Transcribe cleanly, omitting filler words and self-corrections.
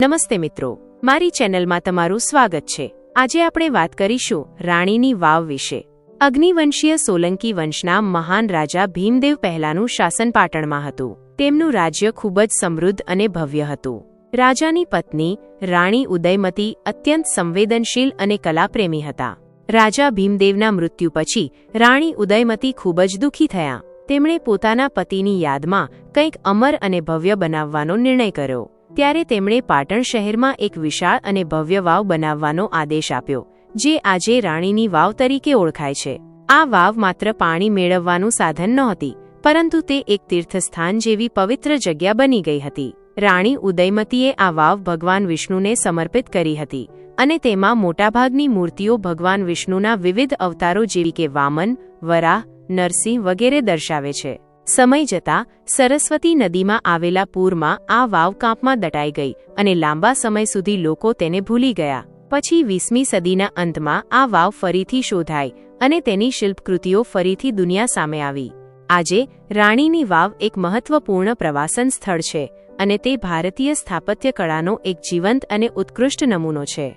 નમસ્તે મિત્રો, મારી ચેનલમાં તમારું સ્વાગત છે। આજે આપણે વાત કરીશું રાણીની વાવ વિશે। અગ્નિવંશીય સોલંકી વંશના મહાન રાજા ભીમદેવ પહેલાનું શાસન પાટણમાં હતું। તેમનું રાજ્ય ખૂબ જ સમૃદ્ધ અને ભવ્ય હતું। રાજાની પત્ની રાણી ઉદયમતી અત્યંત સંવેદનશીલ અને કલાપ્રેમી હતા। રાજા ભીમદેવના મૃત્યુ પછી રાણી ઉદયમતી ખૂબ જ દુઃખી થયા। તેમણે પોતાના પતિની યાદમાં કંઈક અમર અને ભવ્ય બનાવવાનો નિર્ણય કર્યો। ત્યારે તેમણે પાટણ શહેરમાં એક વિશાળ અને ભવ્ય વાવ બનાવવાનો આદેશ આપ્યો, જે આજે રાણીની વાવ તરીકે ઓળખાય છે। આ વાવ માત્ર પાણી મેળવવાનું સાધન નહોતી, પરંતુ તે એક તીર્થસ્થાન જેવી પવિત્ર જગ્યા બની ગઈ હતી। રાણી ઉદયમતીએ આ વાવ ભગવાન વિષ્ણુને સમર્પિત કરી હતી અને તેમાં મોટાભાગની મૂર્તિઓ ભગવાન વિષ્ણુના વિવિધ અવતારો જેવી કે વામન, વરાહ, નરસિંહ વગેરે દર્શાવે છે। સમય જતાં સરસ્વતી નદીમાં આવેલા પૂરમાં આ વાવ કાંપમાં દટાઈ ગઈ અને લાંબા સમય સુધી લોકો તેને ભૂલી ગયા। પછી 20મી સદીના અંતમાં આ વાવ ફરીથી શોધાઈ અને તેની શિલ્પકૃતિઓ ફરીથી દુનિયા સામે આવી। આજે રાણીની વાવ એક મહત્વપૂર્ણ પ્રવાસન સ્થળ છે અને તે ભારતીય સ્થાપત્ય કળાનો એક જીવંત અને ઉત્કૃષ્ટ નમૂનો છે।